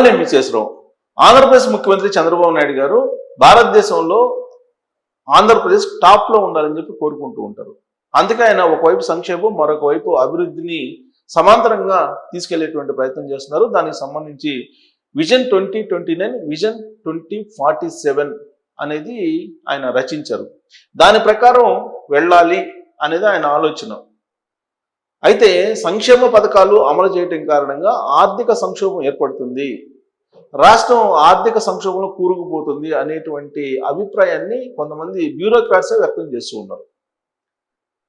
దాన్ని మిస్ చేసినాం. ఆంధ్రప్రదేశ్ ముఖ్యమంత్రి చంద్రబాబు నాయుడు గారు భారతదేశంలో ఆంధ్రప్రదేశ్ టాప్లో ఉండాలని చెప్పి కోరుకుంటూ ఉంటారు. అందుకే ఆయన ఒకవైపు సంక్షేమం, మరొక వైపు అభివృద్ధిని సమాంతరంగా తీసుకెళ్లేటువంటి ప్రయత్నం చేస్తున్నారు. దానికి సంబంధించి విజన్ 2029, విజన్ 2047 అనేది ఆయన రచించారు. దాని ప్రకారం వెళ్ళాలి అనేది ఆయన ఆలోచన. అయితే సంక్షేమ పథకాలు అమలు చేయడం కారణంగా ఆర్థిక సంక్షోభం ఏర్పడుతుంది, రాష్ట్రం ఆర్థిక సంక్షోభంలో కూరుకుపోతుంది అనేటువంటి అభిప్రాయాన్ని కొంతమంది బ్యూరోక్రాట్సే వ్యక్తం చేస్తూ ఉన్నారు.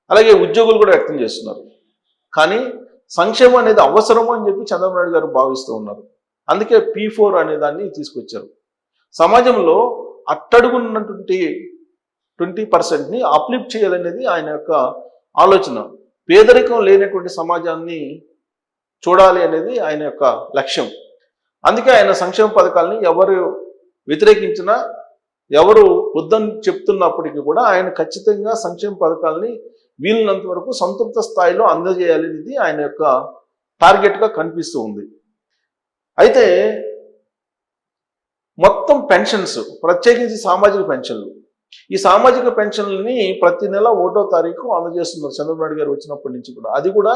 అలాగే ఉద్యోగులు కూడా వ్యక్తం చేస్తున్నారు. కానీ సంక్షేమం అనేది అవసరము అని చెప్పి చంద్రబాబు నాయుడు గారు భావిస్తూ ఉన్నారు. అందుకే P4 అనే దాన్ని తీసుకొచ్చారు. సమాజంలో అట్టడుగున్నటువంటి 20%ని అప్లిఫ్ట్ చేయాలనేది ఆయన యొక్క ఆలోచన. పేదరికం లేనటువంటి సమాజాన్ని చూడాలి అనేది ఆయన యొక్క లక్ష్యం. అందుకే ఆయన సంక్షేమ పథకాలని ఎవరు వ్యతిరేకించినా, ఎవరు వద్దని చెప్తున్నప్పటికీ కూడా ఆయన ఖచ్చితంగా సంక్షేమ పథకాలని వీలున్నంత వరకు సంతృప్త స్థాయిలో అందజేయాలనేది ఆయన యొక్క టార్గెట్గా కనిపిస్తూ ఉంది. అయితే మొత్తం పెన్షన్స్, ప్రత్యేకించి సామాజిక పెన్షన్లు, ఈ సామాజిక పెన్షన్లని ప్రతి నెల 1వ తారీఖు అందజేస్తున్నారు చంద్రబాబు నాయుడు గారు వచ్చినప్పటి నుంచి కూడా. అది కూడా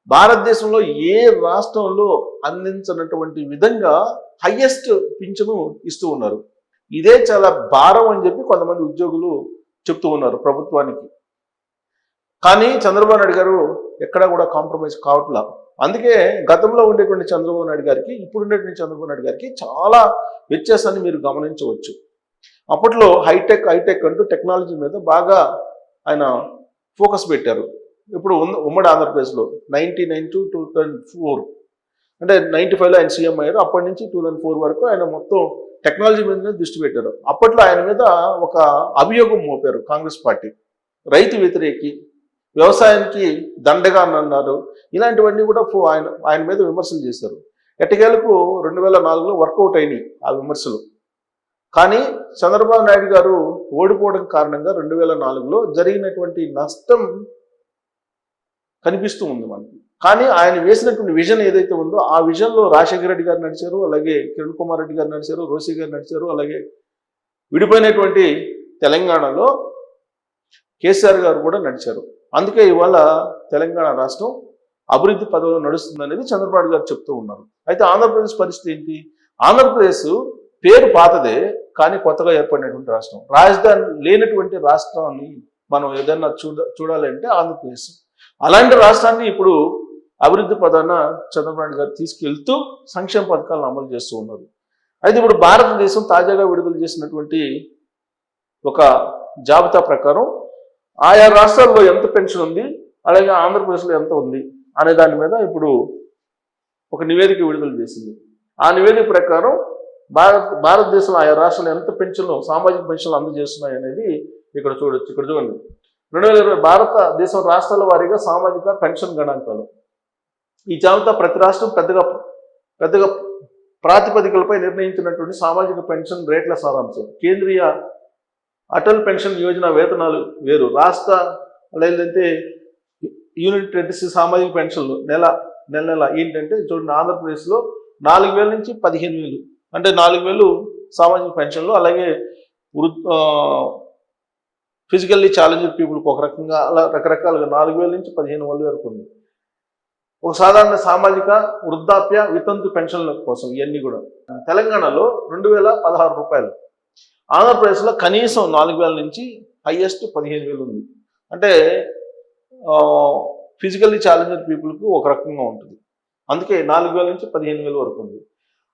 భారతదేశంలో ఏ రాష్ట్రంలో అందించినటువంటి విధంగా హైయెస్ట్ పింఛను ఇస్తూ ఉన్నారు. ఇదే చాలా భారం అని చెప్పి కొంతమంది ఉద్యోగులు చెప్తూ ఉన్నారు ప్రభుత్వానికి. కానీ చంద్రబాబు నాయుడు గారు ఎక్కడా కూడా కాంప్రమైజ్ కావట్లా. అందుకే గతంలో ఉండేటువంటి చంద్రబాబు నాయుడు గారికి, ఇప్పుడు ఉండేటువంటి చంద్రబాబు నాయుడు గారికి చాలా వ్యత్యాసాన్ని మీరు గమనించవచ్చు. అప్పట్లో హైటెక్ అంటూ టెక్నాలజీ మీద బాగా ఆయన ఫోకస్ పెట్టారు. ఇప్పుడు ఉమ్మడి ఆంధ్రప్రదేశ్లో 99 to 2004, అంటే 95లో ఆయన సీఎం అయ్యారు. అప్పటి నుంచి 2004 వరకు ఆయన మొత్తం టెక్నాలజీ మీదనే దృష్టి పెట్టారు. అప్పట్లో ఆయన మీద ఒక అభియోగం మోపారు కాంగ్రెస్ పార్టీ, రైతు వ్యతిరేకి, వ్యవసాయానికి దండగా అన్నారు. ఇలాంటివన్నీ కూడా ఆయన మీద విమర్శలు చేశారు. ఎట్టకేలకు 2004లో వర్కౌట్ అయినాయి ఆ విమర్శలు. కానీ చంద్రబాబు నాయుడు గారు ఓడిపోవడం కారణంగా 2004లో జరిగినటువంటి నష్టం కనిపిస్తూ ఉంది మనకి. కానీ ఆయన వేసినటువంటి విజన్ ఏదైతే ఉందో ఆ విజన్లో రాజశేఖర రెడ్డి గారు నడిచారు, అలాగే కిరణ్ కుమార్ రెడ్డి గారు నడిచారు, రోసి గారు నడిచారు, అలాగే విడిపోయినటువంటి తెలంగాణలో కేసీఆర్ గారు కూడా నడిచారు. అందుకే ఇవాళ తెలంగాణ రాష్ట్రం అభివృద్ధి పదవిలో నడుస్తుంది అనేది చంద్రబాబు గారు చెప్తూ ఉన్నారు. అయితే ఆంధ్రప్రదేశ్ పరిస్థితి ఏంటి? ఆంధ్రప్రదేశ్ పేరు పాతదే, కానీ కొత్తగా ఏర్పడినటువంటి రాష్ట్రం. రాజధాని లేనటువంటి రాష్ట్రాన్ని మనం ఏదైనా చూడాలంటే ఆంధ్రప్రదేశ్. అలాంటి రాష్ట్రాన్ని ఇప్పుడు అభివృద్ధి పదాన చంద్రబాబు నాయుడు గారు తీసుకెళ్తూ సంక్షేమ పథకాలను అమలు చేస్తూ ఉన్నారు. అయితే ఇప్పుడు భారతదేశం తాజాగా విడుదల చేసినటువంటి ఒక జాబితా ప్రకారం ఆయా రాష్ట్రాల్లో ఎంత పెన్షన్ ఉంది, అలాగే ఆంధ్రప్రదేశ్లో ఎంత ఉంది అనే దాని మీద ఇప్పుడు ఒక నివేదిక విడుదల చేసింది. ఆ నివేదిక ప్రకారం భారతదేశంలో ఆయా రాష్ట్రాలు ఎంత పెన్షన్లు, సామాజిక పెన్షన్లు అందజేస్తున్నాయి అనేది ఇక్కడ చూడొచ్చు. ఇక్కడ చూడండి, 2020 భారతదేశం రాష్ట్రాల వారీగా సామాజిక పెన్షన్ గణాంకాలు. ఈ జాబితా ప్రతి రాష్ట్రం పెద్దగా ప్రాతిపదికలపై నిర్ణయించినటువంటి సామాజిక పెన్షన్ రేట్ల సారాంశం. కేంద్రీయ అటల్ పెన్షన్ యోజన వేతనాలు వేరు, రాష్ట్ర లేదంటే యూనిట్ రెడ్స్ సామాజిక పెన్షన్లు నెల ఏంటంటే చూడండి, ఆంధ్రప్రదేశ్లో 4,000 నుంచి 15,000, అంటే 4,000 సామాజిక పెన్షన్లు. అలాగే ఫిజికల్లీ ఛాలెంజ్డ్ పీపుల్కి ఒక రకంగా, అలా రకరకాలుగా 4,000 నుంచి 15,000 వరకు ఉంది. ఒక సాధారణ సామాజిక వృద్ధాప్య వితంతు పెన్షన్ల కోసం ఇవన్నీ కూడా. తెలంగాణలో 2,016 రూపాయలు, ఆంధ్రప్రదేశ్లో కనీసం 4,000 నుంచి హైయెస్ట్ 15,000 ఉంది. అంటే ఫిజికల్లీ ఛాలెంజ్డ్ పీపుల్కి ఒక రకంగా ఉంటుంది. అందుకే 4,000 నుంచి 15,000 వరకు ఉంది.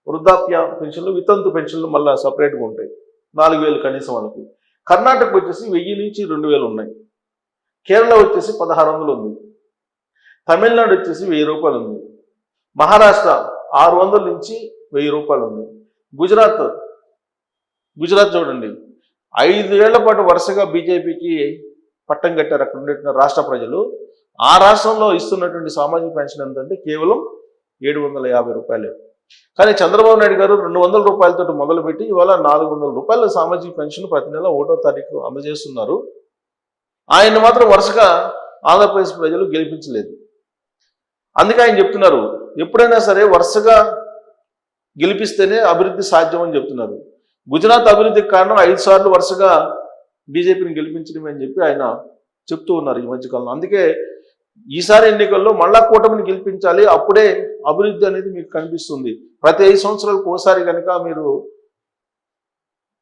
వృద్ధాప్య పెన్షన్లు, వితంతు పెన్షన్లు మళ్ళీ సపరేట్గా ఉంటాయి, 4,000 కనీసం వాళ్ళకి. కర్ణాటక వచ్చేసి 1,000 నుంచి 2,000 ఉన్నాయి. కేరళ వచ్చేసి 1,600 ఉంది. తమిళనాడు వచ్చేసి 1,000 రూపాయలు ఉంది. మహారాష్ట్ర 600 నుంచి 1,000 రూపాయలు ఉంది. గుజరాత్ చూడండి, 5 ఏళ్ల పాటు వరుసగా బీజేపీకి పట్టం కట్టారు అక్కడ ఉండే రాష్ట్ర ప్రజలు. ఆ రాష్ట్రంలో ఇస్తున్నటువంటి సామాజిక పెన్షన్ ఎంతంటే కేవలం 750 రూపాయలే. కానీ చంద్రబాబు నాయుడు గారు 200 రూపాయలతో మొదలుపెట్టి ఇవాళ 400 రూపాయల సామాజిక పెన్షన్ ప్రతి నెల 1వ తారీఖు అందజేస్తున్నారు. ఆయన మాత్రం వరుసగా ఆంధ్రప్రదేశ్ ప్రజలు గెలిపించలేదు. అందుకే ఆయన చెప్తున్నారు, ఎప్పుడైనా సరే వరుసగా గెలిపిస్తేనే అభివృద్ధి సాధ్యం అని చెప్తున్నారు. గుజరాత్ అభివృద్ధికి కారణం 5 సార్లు వరుసగా బీజేపీని గెలిపించడమే అని చెప్పి ఆయన చెప్తూ ఉన్నారు ఈ మధ్యకాలంలో. అందుకే ఈసారి ఎన్నికల్లో మళ్ళా కూటమిని గెలిపించాలి, అప్పుడే అభివృద్ధి అనేది మీకు కనిపిస్తుంది. ప్రతి 5 సంవత్సరాలకు ఒకసారి కనుక మీరు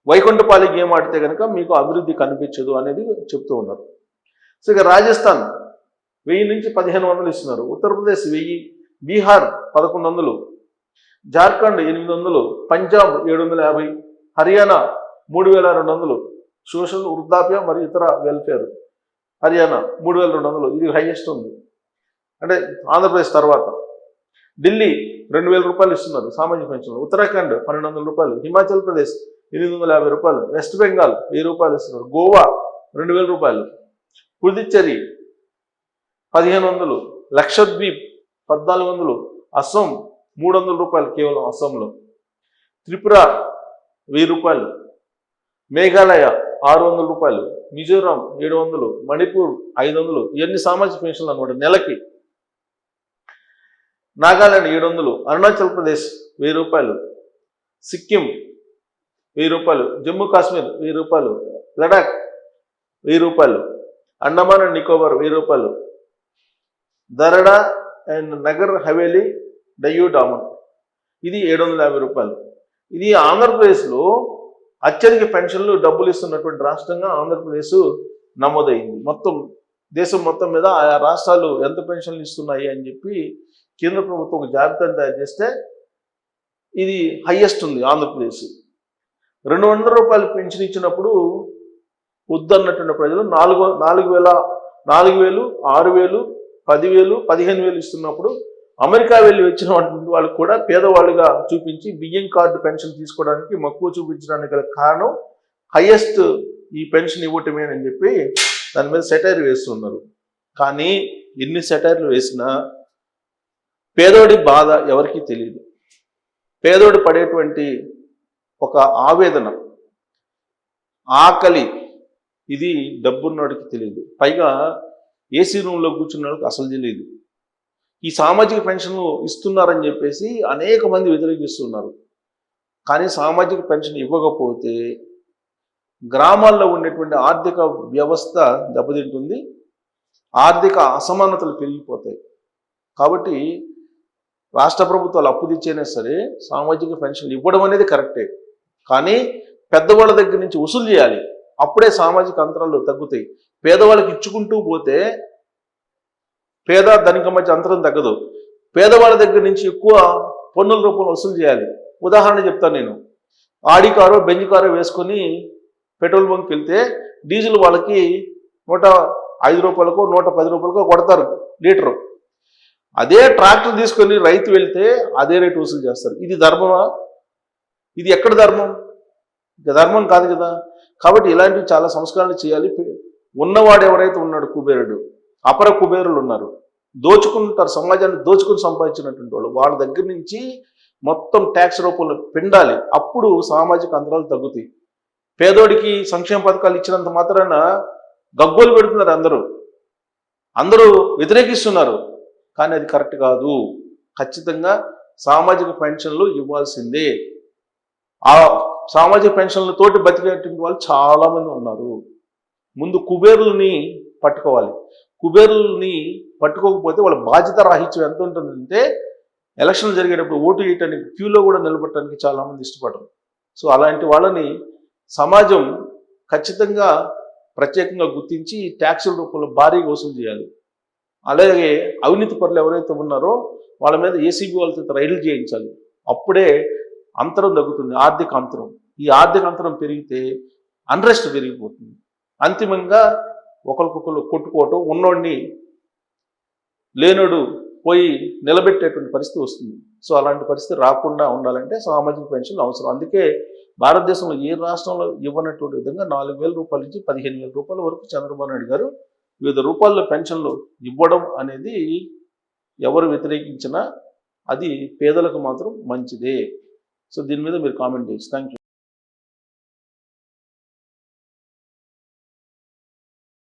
వైకుంఠపాలి గేమ్ ఆడితే కనుక మీకు అభివృద్ధి కనిపించదు అనేది చెప్తూ ఉన్నారు. సో ఇక రాజస్థాన్ 1000 నుంచి 1500 ఇస్తున్నారు, ఉత్తరప్రదేశ్ 1000, బీహార్ 1100, జార్ఖండ్ 800, పంజాబ్ 750, హర్యానా 3200 సోషల్ వృద్ధాప్య మరియు ఇతర వెల్ఫేర్. హర్యానా 3200, ఇది హైయెస్ట్ ఉంది, అంటే ఆంధ్రప్రదేశ్ తర్వాత. ఢిల్లీ 2000 రూపాయలు ఇస్తున్నారు సామాజిక పెన్షన్. ఉత్తరాఖండ్ 1200 రూపాయలు, హిమాచల్ ప్రదేశ్ 850 రూపాయలు, వెస్ట్ బెంగాల్ 1000 రూపాయలు ఇస్తున్నారు, గోవా 2000 రూపాయలు, పుదుచ్చేరి 1500, లక్షద్వీప్ 1400, అస్సాం 300 రూపాయలు కేవలం అస్సాంలో, త్రిపుర 1000 రూపాయలు, మేఘాలయ 600 రూపాయలు, మిజోరాం 700, మణిపూర్ 500. ఇవన్నీ సామాజిక పెన్షన్లు అనమాట నెలకి. నాగాలాండ్ 700, అరుణాచల్ ప్రదేశ్ 1000 రూపాయలు, సిక్కిం 1000 రూపాయలు, జమ్మూ కాశ్మీర్ 1000 రూపాయలు, లడాక్ 1000 రూపాయలు, అండమాన్ అండ్ నికోబార్ 1000 రూపాయలు, దరడా అండ్ నగర్ హవేలీ డయ్యూ డామన్ ఇది 750 రూపాయలు. ఇది ఆంధ్రప్రదేశ్లో అత్యధిక పెన్షన్లు డబ్బులు ఇస్తున్నటువంటి రాష్ట్రంగా ఆంధ్రప్రదేశ్ నమోదైంది. మొత్తం దేశం మొత్తం మీద ఆయా రాష్ట్రాలు ఎంత పెన్షన్లు ఇస్తున్నాయి అని చెప్పి కేంద్ర ప్రభుత్వం ఒక జాబితాను తయారు చేస్తే ఇది హైయెస్ట్ ఉంది ఆంధ్రప్రదేశ్. 200 రూపాయలు పెన్షన్ ఇచ్చినప్పుడు వద్దన్నటువంటి ప్రజలు 4000, 6000, 10,000, 15,000 ఇస్తున్నప్పుడు అమెరికా వెళ్ళి వచ్చిన వాళ్ళు కూడా పేదవాళ్ళుగా చూపించి బియ్యం కార్డు పెన్షన్ తీసుకోవడానికి మక్కువ చూపించడానికి గల కారణం హైయెస్ట్ ఈ పెన్షన్ ఇవ్వటమే అని చెప్పి దాని మీద సెటైర్ వేస్తున్నారు. కానీ ఎన్ని సెటైర్లు వేసినా పేదోడి బాధ ఎవరికీ తెలియదు. పేదోడు పడేటువంటి ఒక ఆవేదన, ఆకలి, ఇది డబ్బున్నోడికి తెలియదు. పైగా ఏసీ రూమ్లో కూర్చున్న వాళ్ళకి అసలు తెలియదు. ఈ సామాజిక పెన్షన్లు ఇస్తున్నారని చెప్పేసి అనేక మంది వ్యతిరేకిస్తున్నారు. కానీ సామాజిక పెన్షన్ ఇవ్వకపోతే గ్రామాల్లో ఉండేటువంటి ఆర్థిక వ్యవస్థ దెబ్బతింటుంది, ఆర్థిక అసమానతలు పెరిగిపోతాయి. కాబట్టి రాష్ట్ర ప్రభుత్వాలు అప్పు తెచ్చైనా సరే సామాజిక పెన్షన్లు ఇవ్వడం అనేది కరెక్టే, కానీ పెద్దవాళ్ళ దగ్గర నుంచి వసూలు చేయాలి, అప్పుడే సామాజిక అంతరాలు తగ్గుతాయి. పేదవాళ్ళకి ఇచ్చుకుంటూ పోతే పేద ధనిక మధ్య అంతరం తగ్గదు. పేదవాళ్ళ దగ్గర నుంచి ఎక్కువ పన్నుల రూపంలో వసూలు చేయాలి. ఉదాహరణ చెప్తాను నేను. ఆడి కారో బెంజ్ కారో వేసుకొని పెట్రోల్ బంక్కి వెళ్తే డీజిల్ వాళ్ళకి 105 రూపాయలకో 110 రూపాయలకో కొడతారు లీటరు. అదే ట్రాక్టర్ తీసుకొని రైతు వెళ్తే అదే రేటు వసూలు చేస్తారు. ఇది ధర్మమా? ఇది ఎక్కడ ధర్మం? ఇక ధర్మం కాదు కదా. కాబట్టి ఇలాంటివి చాలా సంస్కరణలు చేయాలి. ఉన్నవాడు ఎవరైతే ఉన్నాడు కుబేరుడు, అపర కుబేరులు ఉన్నారు, దోచుకుంటారు, సమాజాన్ని దోచుకుని సంపాదించినటువంటి వాళ్ళు, వాళ్ళ దగ్గర నుంచి మొత్తం ట్యాక్స్ రూపంలో పిండాలి. అప్పుడు సామాజిక అంతరాలు తగ్గుతాయి. పేదోడికి సంక్షేమ పథకాలు ఇచ్చినంత మాత్రాన గగ్గోలు పెడుతున్నారు అందరూ వ్యతిరేకిస్తున్నారు. కానీ అది కరెక్ట్ కాదు. ఖచ్చితంగా సామాజిక పెన్షన్లు ఇవ్వాల్సిందే. ఆ సామాజిక పెన్షన్లతోటి బతికేటువంటి వాళ్ళు చాలామంది ఉన్నారు. ముందు కుబేరుల్ని పట్టుకోవాలి. కుబేరుల్ని పట్టుకోకపోతే వాళ్ళ బాధ్యత రాహిత్యం ఎంత ఉంటుందంటే ఎలక్షన్లు జరిగేటప్పుడు ఓటు వేయటానికి క్యూలో కూడా నిలబడటానికి చాలామంది ఇష్టపడరు. సో అలాంటి వాళ్ళని సమాజం ఖచ్చితంగా ప్రత్యేకంగా గుర్తించి ట్యాక్సుల రూపంలో భారీగా వసూలు చేయాలి. అలాగే అవినీతి పరులు ఎవరైతే ఉన్నారో వాళ్ళ మీద ఏసీబీ వాళ్ళతో రైడ్లు చేయించాలి. అప్పుడే అంతరం తగ్గుతుంది, ఆర్థిక అంతరం. ఈ ఆర్థిక అంతరం పెరిగితే అన్రెస్ట్ పెరిగిపోతుంది. అంతిమంగా ఒకరికొకరు కొట్టుకోవటం, ఉన్నోడిని లేనోడు పోయి నిలబెట్టేటువంటి పరిస్థితి వస్తుంది. సో అలాంటి పరిస్థితి రాకుండా ఉండాలంటే సామాజిక పెన్షన్లు అవసరం. అందుకే భారతదేశంలో ఏ రాష్ట్రంలో ఇవ్వనటువంటి విధంగా 4,000 రూపాయల నుంచి 15,000 రూపాయల వరకు చంద్రబాబు నాయుడు గారు వివిధ రూపాయల్లో పెన్షన్లు ఇవ్వడం అనేది ఎవరు వ్యతిరేకించినా అది పేదలకు మాత్రం మంచిదే. సో దీని మీద మీరు కామెంట్ చేయొచ్చు. Thank you.